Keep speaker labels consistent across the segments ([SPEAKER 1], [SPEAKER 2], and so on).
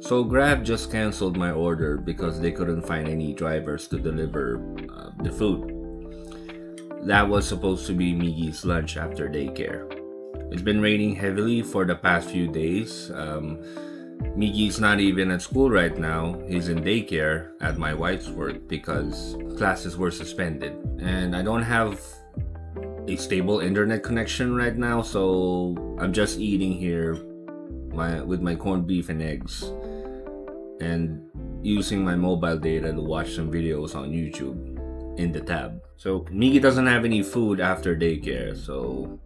[SPEAKER 1] So Grab just canceled my order because they couldn't find any drivers to deliver the food. That was supposed to be Migi's lunch after daycare. It's been raining heavily for the past few days. Migi's not even at school right now. He's in daycare at my wife's work because classes were suspended. And I don't have a stable internet connection right now, so I'm just eating here with my corned beef and eggs and using my mobile data to watch some videos on YouTube in the tab. So Migi doesn't have any food after daycare, so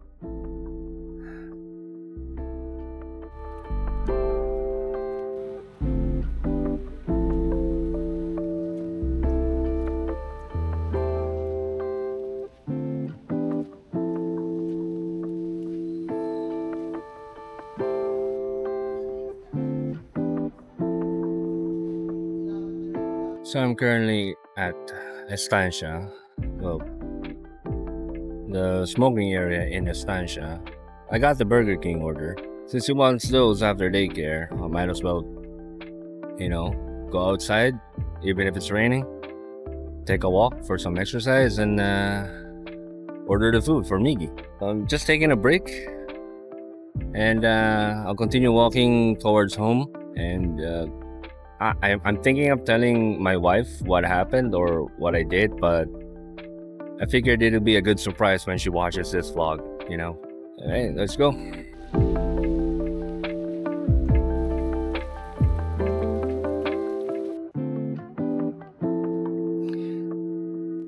[SPEAKER 1] I'm currently at Estancia, well, the smoking area in Estancia. I got the Burger King order. Since he wants those after daycare, I might as well, go outside, even if it's raining, take a walk for some exercise, and order the food for Migi. I'm just taking a break, and I'll continue walking towards home, and I'm thinking of telling my wife what happened or what I did, but I figured it'll be a good surprise when she watches this vlog, Hey, let's go.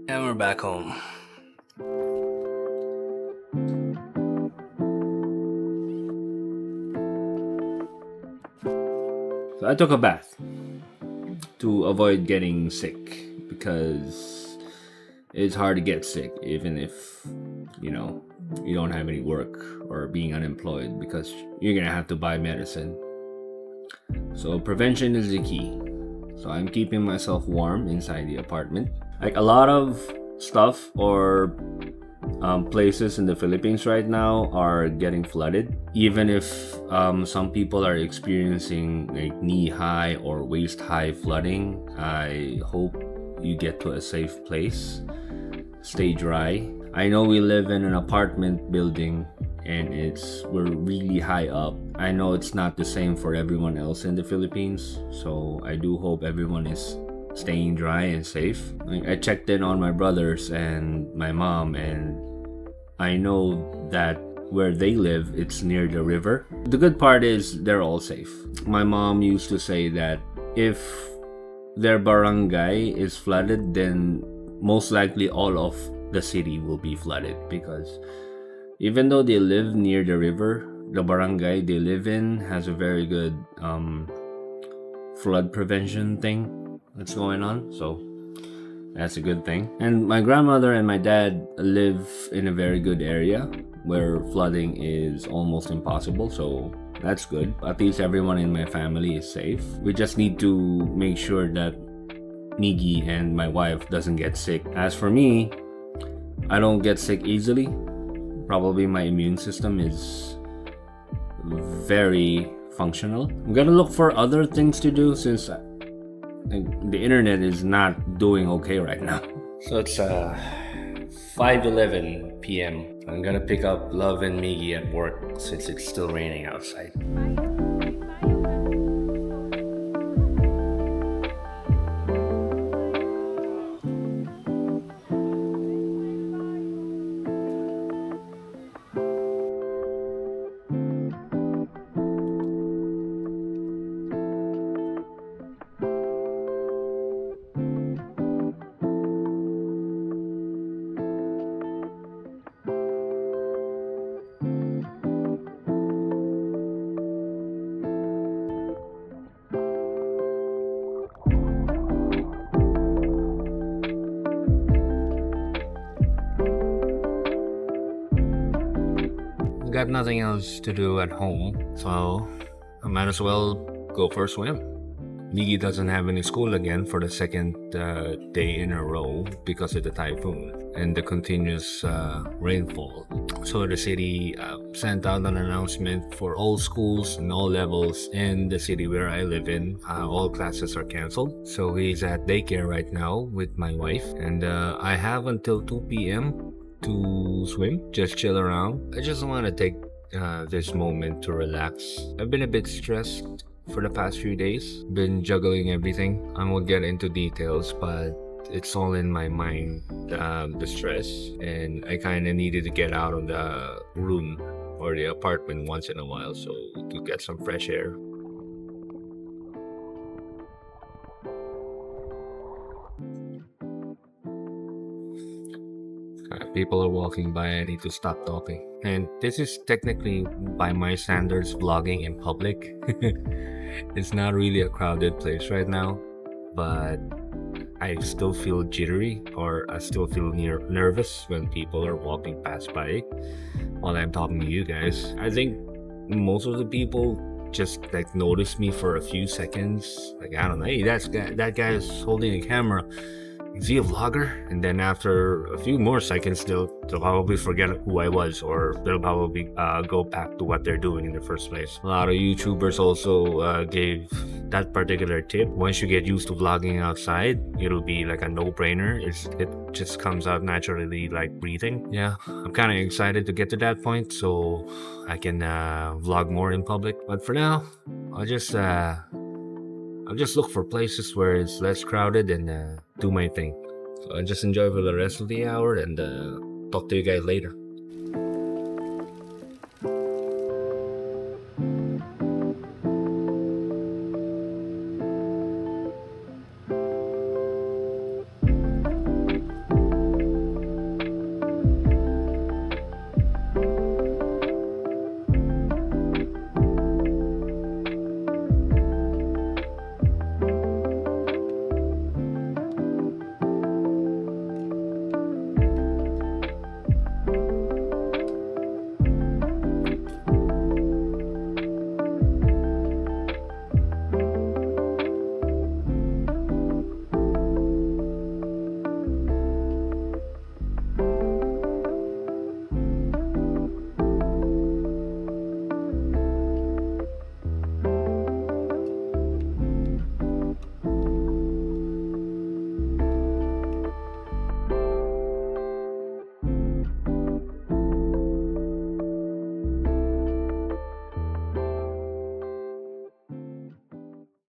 [SPEAKER 1] And we're back home. So I took a bath to avoid getting sick because it's hard to get sick even if you don't have any work or being unemployed because you're gonna have to buy medicine. So prevention is the key. So I'm keeping myself warm inside the apartment. Like a lot of stuff or places in the Philippines right now are getting flooded. Even if some people are experiencing like knee-high or waist-high flooding, I hope you get to a safe place. Stay dry. I know we live in an apartment building and we're really high up. I know it's not the same for everyone else in the Philippines, so I do hope everyone is staying dry and safe. I checked in on my brothers and my mom, and I know that where they live, it's near the river. The good part is they're all safe. My mom used to say that if their barangay is flooded, then most likely all of the city will be flooded, because even though they live near the river, the barangay they live in has a very good flood prevention thing that's going on, so that's a good thing. And my grandmother and my dad live in a very good area where flooding is almost impossible, so that's good. At least everyone in my family is safe. We just need to make sure that Migi and my wife doesn't get sick. As for me, I don't get sick easily. Probably my immune system is very functional. I'm gonna look for other things to do since the internet is not doing okay right now. So it's 5:11 p.m. I'm gonna pick up Love and Migi at work since it's still raining outside. Got nothing else to do at home, so I might as well go for a swim. Migi doesn't have any school again for the second day in a row because of the typhoon. and the continuous rainfall. So the city sent out an announcement for all schools and all levels in the city where I live in. All classes are canceled. So he's at daycare right now with my wife, and I have until 2 p.m. to swim, just chill around. I just want to take this moment to relax. I've been a bit stressed for the past few days, been juggling everything. I won't get into details, but it's all in my mind, the stress, and I kind of needed to get out of the room or the apartment once in a while, so to get some fresh air. People are walking by. I need to stop talking. And this is technically, by my standards, vlogging in public. It's not really a crowded place right now, but I still feel jittery, or I still feel nervous when people are walking past by while I'm talking to you guys. I think most of the people just like notice me for a few seconds. Like, I don't know, hey, that guy is holding a camera. Is he a vlogger? And then after a few more seconds, they'll probably forget who I was, or they'll probably go back to what they're doing in the first place. A lot of YouTubers also gave that particular tip. Once you get used to vlogging outside, it'll be like a no-brainer. It just comes out naturally, like breathing. Yeah, I'm kind of excited to get to that point so I can vlog more in public. But for now, I'll just look for places where it's less crowded and do my thing. So I just enjoy for the rest of the hour, and talk to you guys later.